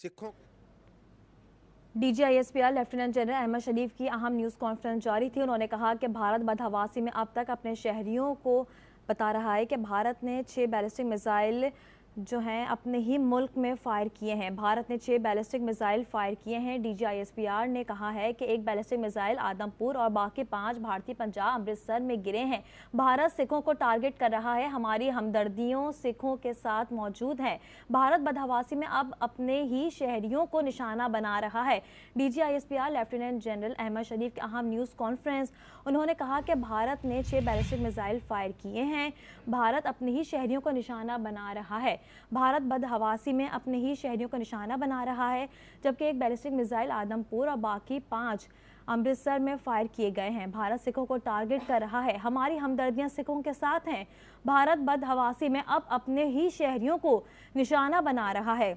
सिखों DGISPR lieutenant general Ahmad शरीफ की अहम न्यूज़ कॉन्फ्रेंस जारी थी। उन्होंने कहा कि भारत बदहवासी में अब तक अपने शहरियों को बता रहा है कि भारत ने 6 बैलिस्टिक मिसाइल जो हैं अपने ही मुल्क में फायर किए हैं। भारत ने 6 बैलिस्टिक मिसाइल फायर किए हैं। DGISPR ने कहा है कि एक बैलिस्टिक मिसाइल आदमपुर और बाकी 5 भारतीय पंजाब अमृतसर में गिरे हैं। भारत सिखों को टारगेट कर रहा है। हमारी हमदर्दियों सिखों के साथ मौजूद है। भारत बदहवासी में अब अपने ही शहरियों को निशाना बना रहा है। DGISPR लेफ्टिनेंट जनरल अहमद शरीफ की अहम न्यूज़ कॉन्फ्रेंस। उन्होंने कहा कि भारत ने 6 बैलिस्टिक मिसाइल फायर किए हैं। भारत अपने ही शहरियों को निशाना बना रहा है। भारत बदहवासी में अपने ही शहरियों को निशाना बना रहा है, जबकि एक बैलिस्टिक मिसाइल आदमपुर और बाकी 5 अमृतसर में फायर किए गए हैं। भारत सिखों को टारगेट कर रहा है। हमारी हमदर्दियां सिखों के साथ हैं। भारत बदहवासी में अब अपने ही शहरियों को निशाना बना रहा है।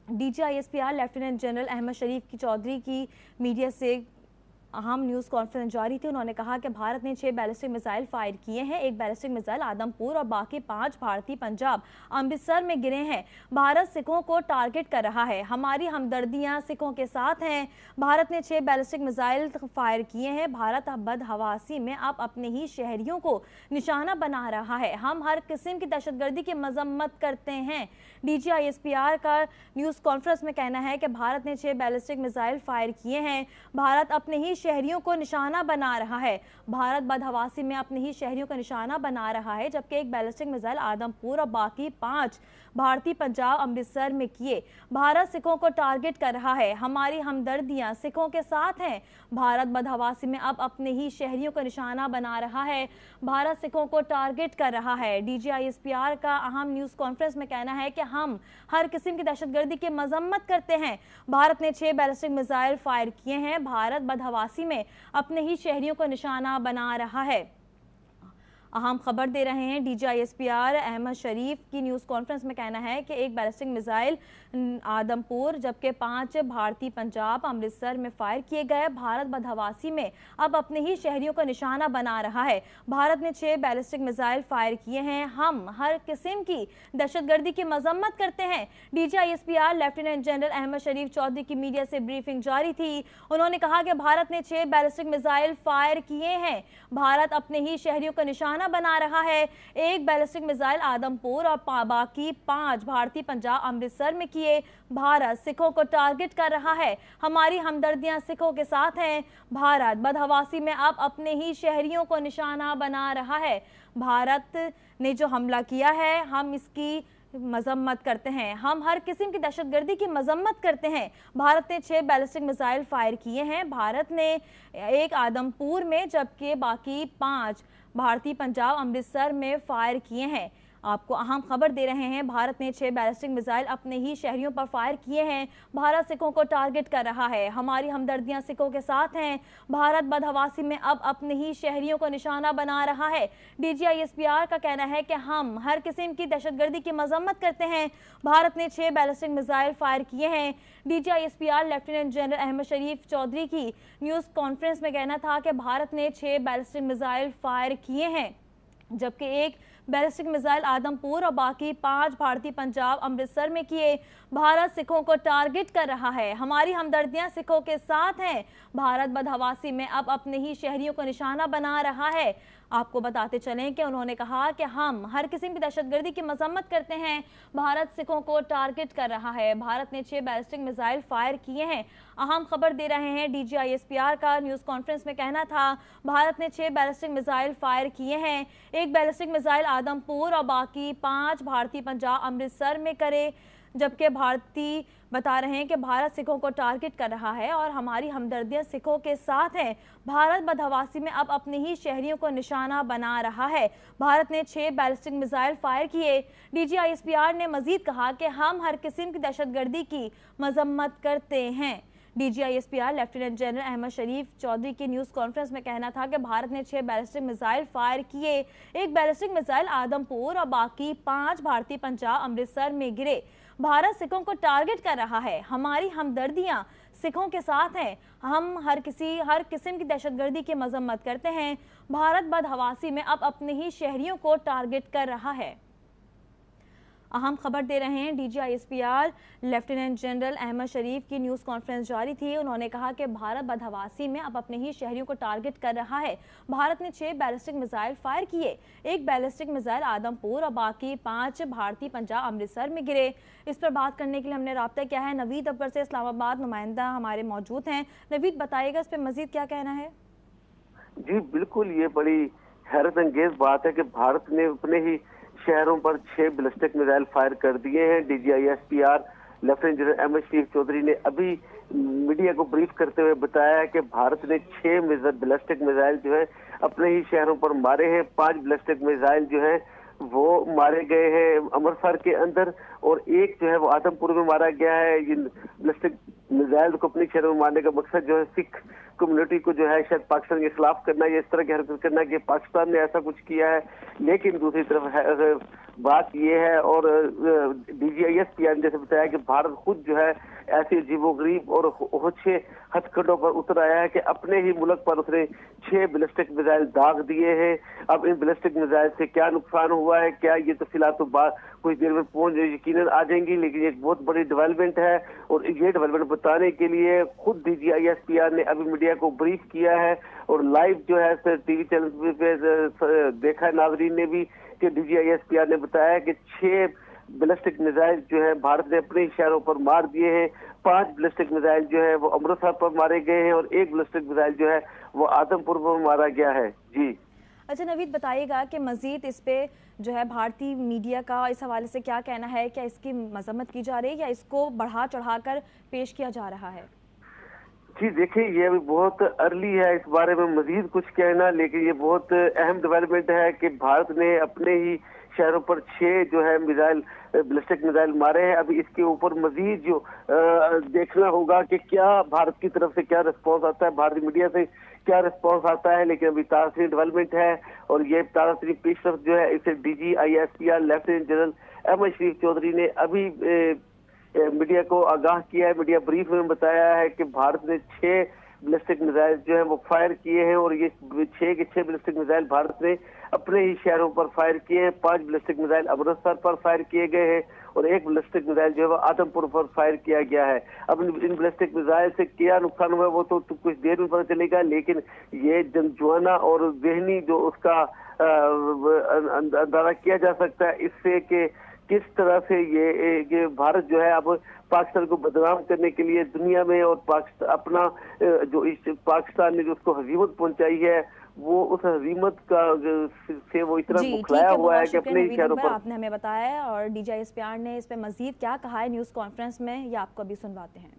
DGISPR लेफ्टिनेंट जनरल अहमद शरीफ की चौधरी की मीडिया से अहम न्यूज़ कॉन्फ्रेंस जारी थी। उन्होंने कहा कि भारत ने 6 बैलिस्टिक मिसाइल फायर किए हैं। एक बैलिस्टिक मिसाइल आदमपुर और बाकी 5 भारतीय पंजाब अमृतसर में गिरे हैं। भारत सिखों को टारगेट कर रहा है। हमारी हमदर्दियां सिखों के साथ हैं। भारत ने 6 बैलिस्टिक मिसाइल फायर किए हैं। भारत बदहवासी में अब अपने ही शहरियों को निशाना बना रहा है। हम हर किस्म की दहशतगर्दी की मजम्मत करते हैं। DGISPR का न्यूज़ कॉन्फ्रेंस में कहना है कि भारत ने 6 बैलिस्टिक मिसाइल फायर किए हैं। भारत अपने ही शहरियों को निशाना बना रहा है। भारत बदहवासी में अपने ही शहरियों को निशाना बना रहा है, जबकि एक बैलिस्टिक मिसाइल आदमपुर और बाकी 5 भारतीय पंजाब अमृतसर में किए। भारत सिखों को टारगेट कर रहा है। हमारी हमदर्दियां सिखों के साथ हैं। भारत बदहवासी में अब अपने ही शहरियों को निशाना बना रहा है। भारत सिखों को टारगेट कर रहा है। DGISPR का अहम न्यूज़ कॉन्फ्रेंस में कहना है कि हम हर किस्म की दहशतगर्दी की मजम्मत करते हैं। भारत ने 6 बैलिस्टिक मिसाइल फायर किए हैं। भारत बदहवासी में अपने ही शहरियों को निशाना बना रहा है। अहम खबर दे रहे हैं DGISPR अहमद शरीफ की न्यूज़ कॉन्फ्रेंस में कहना है कि एक बैलिस्टिक मिसाइल आदमपुर जबकि 5 भारतीय पंजाब अमृतसर में फायर किए गए। भारत बदहवासी में अब अपने ही शहरियों को निशाना बना रहा है। भारत ने 6 बैलिस्टिक मिसाइल फायर किए हैं। हम हर किस्म की दहशतगर्दी की मजम्मत करते हैं। DGISPR लेफ्टिनेंट जनरल अहमद शरीफ चौधरी की मीडिया से ब्रीफिंग जारी थी। उन्होंने कहा कि भारत ने 6 बैलिस्टिक मिसाइल फायर किए हैं। भारत अपने ही शहरियों को निशाना बना रहा है। एक बैलिस्टिक मिसाइल आदमपुर और बाकी 5 भारतीय पंजाब अमृतसर में किए। भारत सिखों को टारगेट कर रहा है। हमारी हमदर्दियां सिखों के साथ हैं। भारत बदहवासी में अब अपने ही शहरियों को निशाना बना रहा है। भारत ने जो हमला किया है, हम इसकी मजम्मत करते हैं। हम हर किस्म की दहशतगर्दी की मजम्मत करते हैं। भारत ने 6 बैलिस्टिक मिसाइल फायर किए हैं। भारत ने एक आदमपुर में जबकि बाकी 5 भारतीय पंजाब अमृतसर में फायर किए हैं। आपको अहम खबर दे रहे हैं। भारत ने 6 बैलिस्टिक मिसाइल अपने ही शहरियों पर फायर किए हैं। भारत सिखों को टारगेट कर रहा है। हमारी हमदर्दियां सिखों के साथ हैं। भारत बदहवासी में अब अपने ही शहरियों को निशाना बना रहा है। DGISPR का कहना है कि हम हर किस्म की दहशतगर्दी की मजम्मत करते हैं। भारत ने 6 बैलिस्टिक मिसाइल फायर किए हैं। DGISPR लेफ्टिनेंट जनरल अहमद शरीफ चौधरी की न्यूज़ कॉन्फ्रेंस में कहना था कि भारत ने 6 बैलिस्टिक मिसाइल फायर किए हैं, जबकि एक बैलिस्टिक मिसाइल आदमपुर और बाकी 5 भारतीय पंजाब अमृतसर में किए। भारत सिखों को टारगेट कर रहा है। हमारी हमदर्दियां सिखों के साथ हैं। भारत बदहवासी में अब अपने ही शहरियों को निशाना बना रहा है। आपको बताते चलें कि उन्होंने कहा कि हम हर किस्म की दहशतगर्दी की मजम्मत करते हैं। भारत सिखों को टारगेट कर रहा है। भारत ने 6 बैलिस्टिक मिसाइल फायर किए हैं। अहम खबर दे रहे हैं। DGISPR का न्यूज़ कॉन्फ्रेंस में कहना था, भारत ने 6 बैलिस्टिक मिसाइल फायर किए हैं। एक बैलिस्टिक मिसाइल आदमपुर और बाकी 5 भारतीय पंजाब अमृतसर में करे, जबकि भारतीय बता रहे हैं कि भारत सिखों को टारगेट कर रहा है और हमारी हमदर्दियां सिखों के साथ हैं। भारत बदहवासी में अब अपने ही शहरियों को निशाना बना रहा है। भारत ने 6 बैलिस्टिक मिसाइल फायर किए। DGISPR ने मजीद कहा कि हम हर किस्म की दहशतगर्दी की मजम्मत करते हैं। DGISPR लेफ्टिनेंट जनरल अहमद शरीफ चौधरी की न्यूज़ कॉन्फ्रेंस में कहना था कि भारत ने 6 बैलिस्टिक मिसाइल फायर किए। एक बैलिस्टिक मिसाइल आदमपुर और बाकी 5 भारतीय पंजाब अमृतसर में गिरे। भारत सिखों को टारगेट कर रहा है। हमारी हमदर्दियां सिखों के साथ हैं। हम हर किस्म की दहशतगर्दी की मजम्मत करते हैं। भारत बदहवासी में अब अपने ही शहरियों को टारगेट कर रहा है। अहम खबर दे रहे हैं। DGISPR लेफ्टिनेंट जनरल अहमद शरीफ की न्यूज़ कॉन्फ्रेंस जारी थी। उन्होंने कहा कि भारत बदहवासी में अब अपने ही शहरियों को टारगेट कर रहा है। भारत ने 6 बैलिस्टिक मिसाइल फायर किए। एक बैलिस्टिक मिसाइल आदमपुर और बाकी 5 भारतीय पंजाब अमृतसर में गिरे। इस पर बात करने के लिए हमने राब्ता किया है। नवीद अकबर से इस्लामाबाद नुमाइंदा हमारे मौजूद हैं। नवीद, बताइएगा इस पर मजीद क्या कहना है? जी बिल्कुल, ये बड़ी हैरत अंगेज बात है कि भारत ने अपने ही शहरों पर 6 बैलिस्टिक मिसाइल फायर कर दिए हैं। DGISPR लेफ्टिनेंट जनरल अहमद शरीफ चौधरी ने अभी मीडिया को ब्रीफ करते हुए बताया है कि भारत ने 6 बैलिस्टिक मिसाइल जो है अपने ही शहरों पर मारे हैं। 5 बैलिस्टिक मिसाइल जो है वो मारे गए हैं अमृतसर के अंदर, और एक जो है वो आदमपुर में मारा गया है। ये बैलिस्टिक मिसाइल को अपने शहरों में मारने का मकसद जो है सिख कम्युनिटी को जो है शायद पाकिस्तान के खिलाफ करना, या इस तरह की हरकत करना कि पाकिस्तान ने ऐसा कुछ किया है। लेकिन दूसरी तरफ बात यह है, और DGISPR ने जैसे बताया कि भारत खुद जो है ऐसे अजीबोगरीब और होछे हथकंडों पर उतर आया है कि अपने ही मुल्क पर उसने 6 बैलिस्टिक मिसाइल दाग दिए हैं। अब इन बैलिस्टिक मिसाइल से क्या नुकसान हुआ है, क्या ये तफसीलात तो कुछ देर में पहुंच यकीनन आ जाएंगी, लेकिन एक बहुत बड़ी डेवलपमेंट है। और ये डेवलपमेंट बताने के लिए खुद DGISPR ने अभी मीडिया को ब्रीफ किया है, और लाइव जो है TV चैनल पे देखा है नाजरीन ने भी कि DGISPR ने बताया कि 6 बैलिस्टिक मिसाइल जो है भारत ने अपने शहरों पर मार दिए हैं। 5 बैलिस्टिक मिसाइल जो है वो अमृतसर पर मारे गए हैं, और एक बैलिस्टिक मिसाइल जो है वो आदमपुर पर मारा गया है। जी अच्छा नवीद, बताइएगा कि मजीद इस पे जो है भारतीय मीडिया का इस हवाले से क्या कहना है? क्या इसकी मजम्मत की जा रही है या इसको बढ़ा चढ़ाकर पेश किया जा रहा है? जी देखिए, ये अभी बहुत अर्ली है इस बारे में मजीद कुछ कहना, लेकिन ये बहुत अहम डेवलपमेंट है कि भारत ने अपने ही शहरों पर 6 जो है मिसाइल बैलिस्टिक मिसाइल मारे हैं। अभी इसके ऊपर मजीद जो देखना होगा कि क्या भारत की तरफ से क्या रिस्पॉन्स आता है, भारतीय मीडिया से क्या रिस्पॉन्स आता है। लेकिन अभी ताज़ा डेवलपमेंट है, और ये ताज़ा पेशरफ जो है इसे DGISPR लेफ्टिनेंट जनरल अहमद शरीफ चौधरी ने अभी मीडिया को आगाह किया है। मीडिया ब्रीफ में बताया है कि भारत ने 6 बैलिस्टिक मिसाइल जो है वो फायर किए हैं, और ये 6 के 6 बैलिस्टिक मिसाइल भारत ने अपने ही शहरों पर फायर किए हैं। 5 बैलिस्टिक मिसाइल अमृतसर पर फायर किए गए हैं, और एक बैलिस्टिक मिसाइल जो है वो आदमपुर पर फायर किया गया है। अब इन बैलिस्टिक मिसाइल से क्या नुकसान हुआ है वो तो कुछ देर में पता चलेगा, लेकिन ये जनजुआना और जहनी जो उसका अंदाजा किया जा सकता है इससे कि किस तरह से ये भारत जो है अब पाकिस्तान को बदनाम करने के लिए दुनिया में, और पाकिस्तान अपना जो इस पाकिस्तान ने जो उसको हजीमत पहुंचाई है वो उस हजीमत का से वो इतना बुखलाया हुआ है कि अपने शहरों पर। आपने हमें बताया है, और DGISPR ने इस पे मजीद क्या कहा है न्यूज़ कॉन्फ्रेंस में, ये आपको अभी सुनवाते हैं।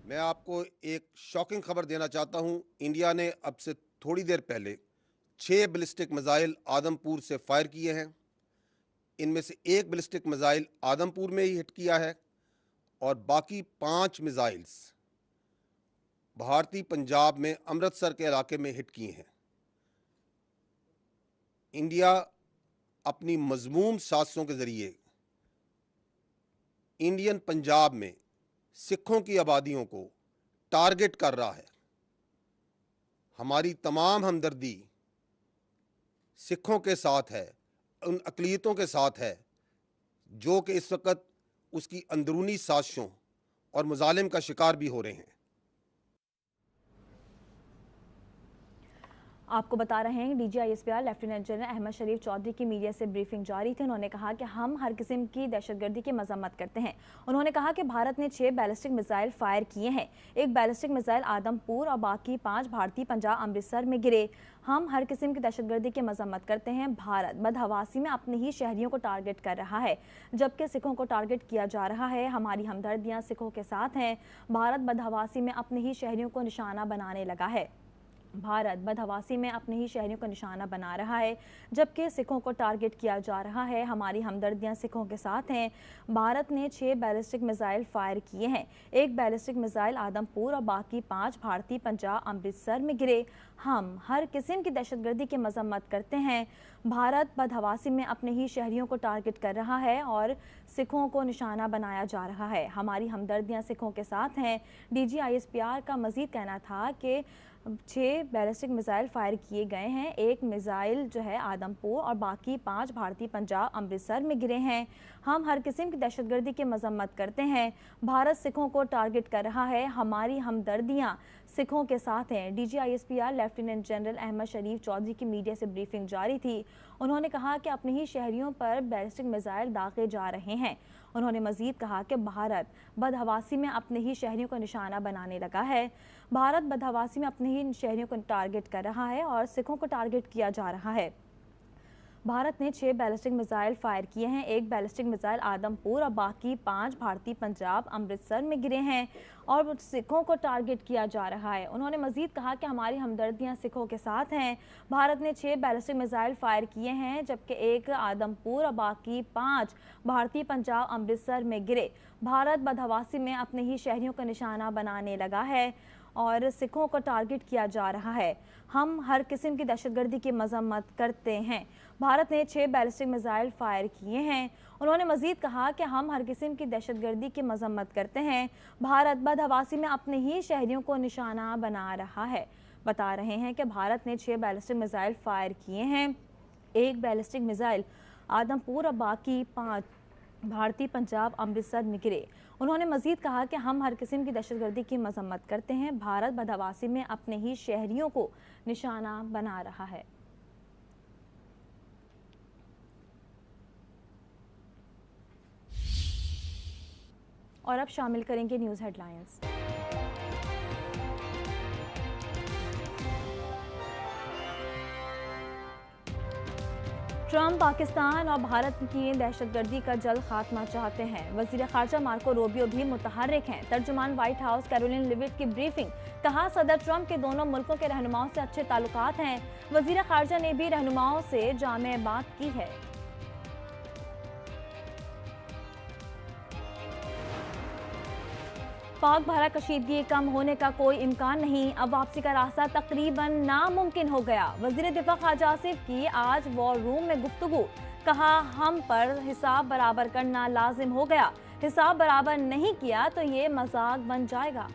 मैं आपको एक शॉकिंग खबर देना चाहता हूं। इंडिया ने अब से थोड़ी देर पहले 6 बैलिस्टिक मिसाइल आदमपुर से फायर किए हैं। इनमें से एक बैलिस्टिक मिसाइल आदमपुर में ही हिट किया है, और बाकी 5 मिसाइल्स भारतीय पंजाब में अमृतसर के इलाके में हिट किए हैं। इंडिया अपनी मजमूम साजिशों के ज़रिए इंडियन पंजाब में सिखों की आबादियों को टारगेट कर रहा है। हमारी तमाम हमदर्दी सिखों के साथ है, उन अक़लियतों के साथ है जो कि इस वक्त उसकी अंदरूनी साजिशों और मुजालिम का शिकार भी हो रहे हैं। आपको बता रहे हैं DGISPR लेफ्टिनेंट जनरल अहमद शरीफ चौधरी की मीडिया से ब्रीफिंग जारी थी। उन्होंने कहा कि हम हर किस्म की दहशतगर्दी की मजम्मत करते हैं। उन्होंने कहा कि भारत ने 6 बैलिस्टिक मिसाइल फायर किए हैं। एक बैलिस्टिक मिसाइल आदमपुर और बाकी 5 भारतीय पंजाब अमृतसर में गिरे। हम हर किस्म की दहशतगर्दी की मजम्मत करते हैं। भारत बदहवासी में अपने ही शहरियों को टारगेट कर रहा है, जबकि सिखों को टारगेट किया जा रहा है। हमारी हमदर्दियाँ सिखों के साथ हैं। भारत बदहवासी में अपने ही शहरियों को निशाना बनाने लगा है। भारत बदहवासी में अपने ही शहरियों का निशाना बना रहा है, जबकि सिखों को टारगेट किया जा रहा है। हमारी हमदर्दियां सिखों के साथ हैं। भारत ने 6 बैलिस्टिक मिसाइल फायर किए हैं। एक बैलिस्टिक मिसाइल आदमपुर और बाकी 5 भारतीय पंजाब अमृतसर में गिरे। हम हर किस्म की दहशतगर्दी की मजम्मत करते हैं। भारत बदहवासी में अपने ही शहरियों को टारगेट कर रहा है और सिखों को निशाना बनाया जा रहा है। हमारी हमदर्दियां सिखों के साथ हैं। DGISPR का मजीद कहना था कि 6 बैलिस्टिक मिसाइल फायर किए गए हैं। एक मिसाइल जो है आदमपुर और बाकी 5 भारतीय पंजाब अमृतसर में गिरे हैं। हम हर किस्म की दहशतगर्दी की मजम्मत करते हैं। भारत सिखों को टारगेट कर रहा है। हमारी हमदर्दियां सिखों के साथ हैं। DGISPR लेफ्टिनेंट जनरल अहमद शरीफ चौधरी की मीडिया से ब्रीफिंग जारी थी। उन्होंने कहा कि अपने ही शहरियों पर बैलिस्टिक मिसाइल दागे जा रहे हैं। उन्होंने मजीद कहा कि भारत बदहवासी में अपने ही शहरियों को निशाना बनाने लगा है। भारत बदहवासी में अपने ही शहरियों को टारगेट कर रहा है और सिखों को टारगेट किया जा रहा है। भारत ने 6 बैलिस्टिक मिसाइल फायर किए हैं। एक बैलिस्टिक मिसाइल आदमपुर और बाकी 5 भारतीय पंजाब अमृतसर में गिरे हैं और सिखों को टारगेट किया जा रहा है। उन्होंने मजीद कहा कि हमारी हमदर्दियां सिखों के साथ हैं। भारत ने 6 बैलिस्टिक मिसाइल फायर किए हैं, जबकि एक आदमपुर और बाकी 5 भारतीय पंजाब अमृतसर में गिरे। भारत बदहवासी में अपने ही शहरियों को निशाना बनाने लगा है और सिखों को टारगेट किया जा रहा है। हम हर किस्म की दहशतगर्दी की मजम्मत करते हैं। भारत ने 6 बैलिस्टिक मिसाइल फायर किए हैं। उन्होंने मजीद कहा कि हम हर किस्म की दहशतगर्दी की मजम्मत करते हैं। भारत बदहवासी में अपने ही शहरियों को निशाना बना रहा है। बता रहे हैं कि भारत ने 6 बैलिस्टिक मिसाइल फायर किए हैं। एक बैलिस्टिक मिसाइल आदमपुर और बाकी 5 भारतीय पंजाब अमृतसर में गिरे। उन्होंने मजीद कहा कि हम हर किस्म की दहशतगर्दी की मजम्मत करते हैं। भारत बदहवासी में अपने ही शहरियों को निशाना बना रहा है। और अब शामिल करेंगे न्यूज़ हेडलाइंस। ट्रंप पाकिस्तान और भारत की दहशतगर्दी का जल्द खात्मा चाहते हैं। वजीर खारजा मार्को रूबियो भी मुतहर्रिक हैं। तर्जुमान व्हाइट हाउस कैरोलिन लिविट की ब्रीफिंग। कहा, सदर ट्रंप के दोनों मुल्कों के रहनुमाओं से अच्छे ताल्लुकात हैं। वजीर खारजा ने भी रहनुमाओं से जामे बात की है। पाक भारत कशीदगी कम होने का कोई इम्कान नहीं। अब वापसी का रास्ता तकरीबन नामुमकिन हो गया। वजीर दिफा ख्वाजा आसिफ की आज वॉर रूम में गुफ्तगू। कहा, हम पर हिसाब बराबर करना लाजिम हो गया। हिसाब बराबर नहीं किया तो ये मजाक बन जाएगा।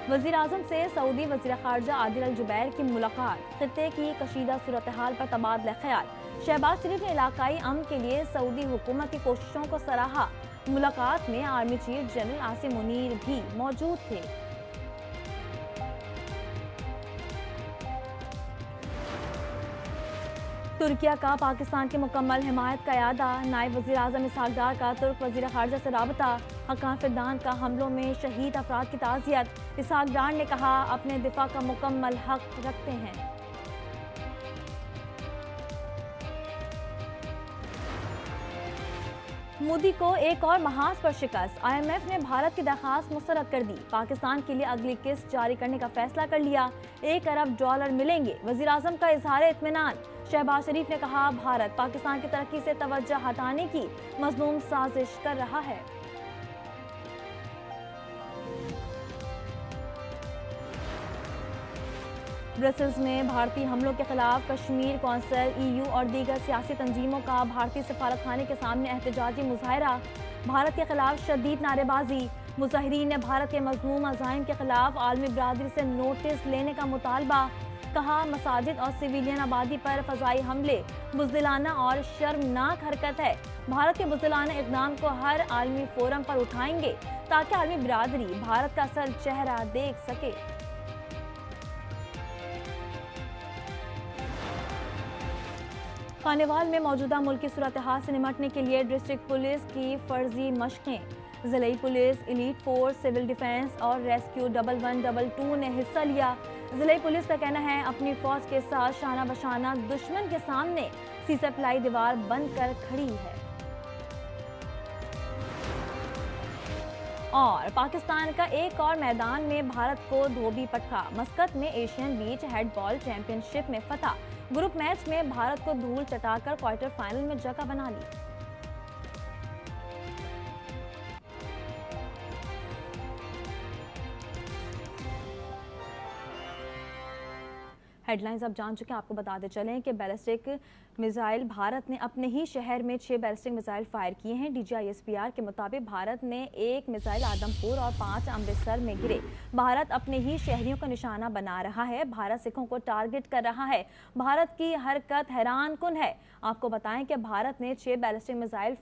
वज़ीर आज़म से सऊदी वज़ीर ख़ारजा आदिल अल जुबैर की मुलाकात। खित्ते की कशीदा सूरत हाल पर तबादला ख्याल। शहबाज शरीफ ने इलाकाई अमन के लिए सऊदी हुकूमत की कोशिशों को सराहा। मुलाकात में army chief general Asim Munir भी मौजूद थे। तुर्किया का पाकिस्तान की मुकम्मल हिमायत का यादा। नायब वज़ीर आज़म इसहाक डार का तुर्क वज़ीर ख़ारजा से राबता। हक़ान फिरदान का हमलों में शहीद अफराद की ताज़ियत। इसहाक डार ने कहा, अपने दिफा का मुकम्मल हक रखते हैं। मोदी को एक और महाज पर शिकस्त। IMF ने भारत की दरखास्त मुस्तरद कर दी। पाकिस्तान के लिए अगली किस्त जारी करने का फैसला कर लिया। $1 अरब मिलेंगे। वज़ीर आज़म का इजहार इत्मीनान। शहबाज शरीफ ने कहा, भारत पाकिस्तान की तरक्की से तवज्जो हटाने की मज़मूम साजिश कर रहा है। ब्रसेल्स में भारतीय हमलों के खिलाफ कश्मीर कौंसिल, EU और दीगर सियासी तंजीमों का भारतीय सफारतखाने के सामने एहतजाजी मुजाहरा। भारत के खिलाफ शदीद नारेबाजी। मुजाहिरीन ने भारत के मज़मूम अज़ाइम के खिलाफ आलमी बिरादरी से नोटिस लेने का मुतालबा। कहा, मसाजिद और सिविलियन आबादी पर फ़ज़ाई हमले बुज़दिलाना और शर्मनाक हरकत है। भारत के बुज़दिलाना इक़दाम को हर आलमी फोरम पर उठाएंगे ताकि आलमी बिरादरी भारत का असल चेहरा देख सके। खानेवाल में मौजूदा मुल्क की सूरत हाल से निमटने के लिए डिस्ट्रिक्ट पुलिस की फर्जी मशकें। ज़िले police, elite force, civil defence और रेस्क्यू 1122 ने हिस्सा लिया। ज़िले पुलिस का कहना है, अपनी फौज के साथ शाना बशाना दुश्मन के सामने सीसा प्लाई दीवार बनकर खड़ी है। और पाकिस्तान का एक और मैदान में भारत को धोबी पटका। मस्कत में एशियन बीच हैंडबॉल चैंपियनशिप में फतह। ग्रुप मैच में भारत को धूल चटाकर क्वार्टर फाइनल में जगह बना ली। हेडलाइंस आप जान चुके हैं। आपको बताते चलें कि बैलिस्टिक मिसाइल भारत ने अपने ही शहर में 6 बैलिस्टिक मिसाइल फायर किए हैं। DGISPR के मुताबिक भारत ने 1 मिसाइल आदमपुर और 5 अमृतसर में गिरे। भारत अपने ही शहरियों का निशाना बना रहा है। भारत सिखों को टारगेट कर रहा है। भारत की हरकत हैरानकुन है। आपको बताएं कि भारत ने 6 बैलिस्टिक मिसाइल